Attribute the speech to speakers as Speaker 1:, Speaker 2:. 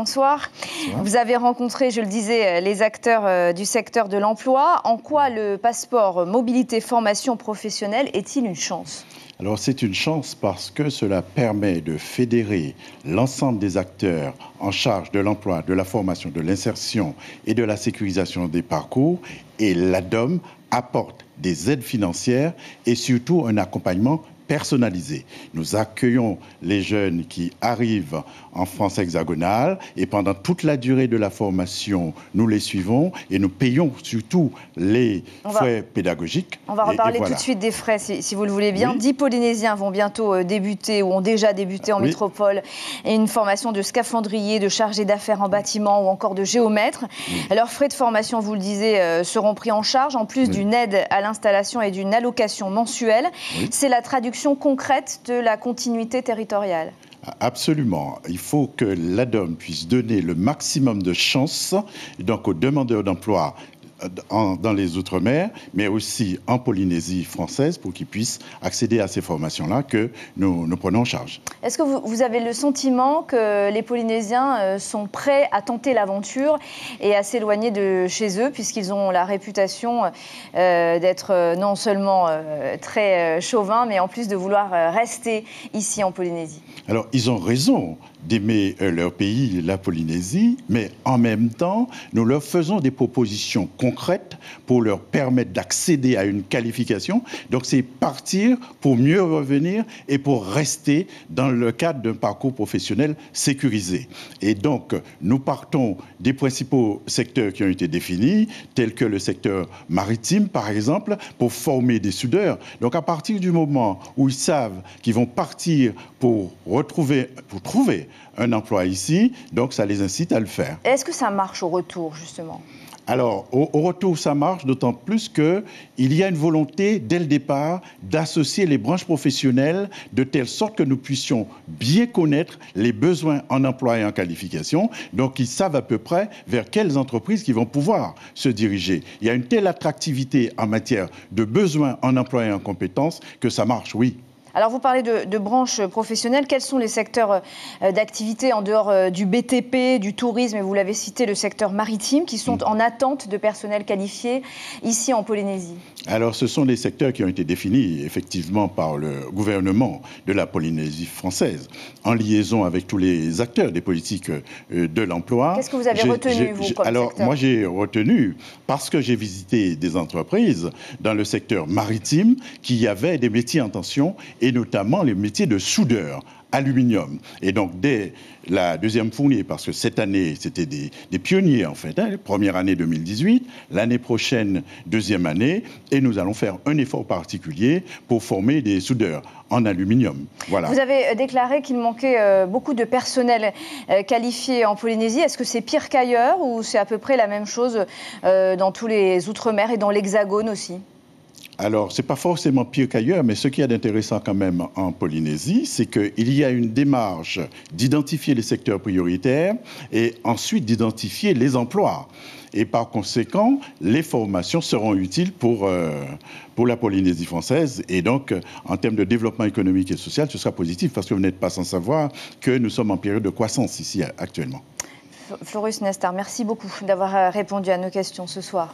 Speaker 1: bonsoir. Vous avez rencontré, je le disais, les acteurs du secteur de l'emploi. En quoi le passeport mobilité formation professionnelle est-il une chance ?
Speaker 2: Alors c'est une chance parce que cela permet de fédérer l'ensemble des acteurs en charge de l'emploi, de la formation, de l'insertion et de la sécurisation des parcours. Et l'ADOM apporte des aides financières et surtout un accompagnement personnalisé. Nous accueillons les jeunes qui arrivent en France hexagonale et pendant toute la durée de la formation, nous les suivons et nous payons surtout les frais pédagogiques.
Speaker 1: On va reparler tout de suite des frais, si vous le voulez bien. Oui. 10 Polynésiens vont bientôt débuter ou ont déjà débuté en métropole et une formation de scaphandrier, de chargé d'affaires en bâtiment ou encore de géomètre. Leurs frais de formation, vous le disiez, seront pris en charge en plus d'une aide à l'installation et d'une allocation mensuelle. C'est la traduction concrète de la continuité territoriale.
Speaker 2: Absolument. Il faut que l'ADOM puisse donner le maximum de chances donc, aux demandeurs d'emploi dans les Outre-mer, mais aussi en Polynésie française pour qu'ils puissent accéder à ces formations-là que nous prenons en charge.
Speaker 1: Est-ce que vous avez le sentiment que les Polynésiens sont prêts à tenter l'aventure et à s'éloigner de chez eux, puisqu'ils ont la réputation d'être non seulement très chauvins, mais en plus de vouloir rester ici en Polynésie ?
Speaker 2: Alors, ils ont raison d'aimer leur pays, la Polynésie, mais en même temps, nous leur faisons des propositions concrètes pour leur permettre d'accéder à une qualification. Donc, c'est partir pour mieux revenir et pour rester dans le cadre d'un parcours professionnel sécurisé. Et donc, nous partons des principaux secteurs qui ont été définis, tels que le secteur maritime, par exemple, pour former des soudeurs. Donc, à partir du moment où ils savent qu'ils vont partir pour trouver un emploi ici, donc ça les incite à le faire.
Speaker 1: Est-ce que ça marche au retour, justement ?
Speaker 2: Alors, au retour, ça marche, d'autant plus qu'il y a une volonté, dès le départ, d'associer les branches professionnelles de telle sorte que nous puissions bien connaître les besoins en emploi et en qualification. Donc, ils savent à peu près vers quelles entreprises ils vont pouvoir se diriger. Il y a une telle attractivité en matière de besoins en emploi et en compétences que ça marche, oui.
Speaker 1: Alors, vous parlez de branches professionnelles. Quels sont les secteurs d'activité en dehors du BTP, du tourisme, et vous l'avez cité, le secteur maritime, qui sont en attente de personnel qualifié ici en Polynésie ?
Speaker 2: Alors, ce sont les secteurs qui ont été définis effectivement par le gouvernement de la Polynésie française, en liaison avec tous les acteurs des politiques de l'emploi.
Speaker 1: Qu'est-ce que vous avez retenu, vous, comme
Speaker 2: Alors,
Speaker 1: secteur ?
Speaker 2: moi, j'ai retenu, parce que j'ai visité des entreprises dans le secteur maritime qui avaient des métiers en tension, et notamment les métiers de soudeur, aluminium. Et donc, dès la deuxième fournée, parce que cette année, c'était des pionniers, en fait, première année 2018, l'année prochaine, deuxième année, et nous allons faire un effort particulier pour former des soudeurs en aluminium. Voilà.
Speaker 1: Vous avez déclaré qu'il manquait beaucoup de personnel qualifié en Polynésie. Est-ce que c'est pire qu'ailleurs, ou c'est à peu près la même chose dans tous les Outre-mer et dans l'Hexagone aussi ?
Speaker 2: Alors, ce n'est pas forcément pire qu'ailleurs, mais ce qu'il y a d'intéressant quand même en Polynésie, c'est qu'il y a une démarche d'identifier les secteurs prioritaires et ensuite d'identifier les emplois. Et par conséquent, les formations seront utiles pour la Polynésie française. Et donc, en termes de développement économique et social, ce sera positif, parce que vous n'êtes pas sans savoir que nous sommes en période de croissance ici actuellement.
Speaker 1: Florus Nestar, merci beaucoup d'avoir répondu à nos questions ce soir.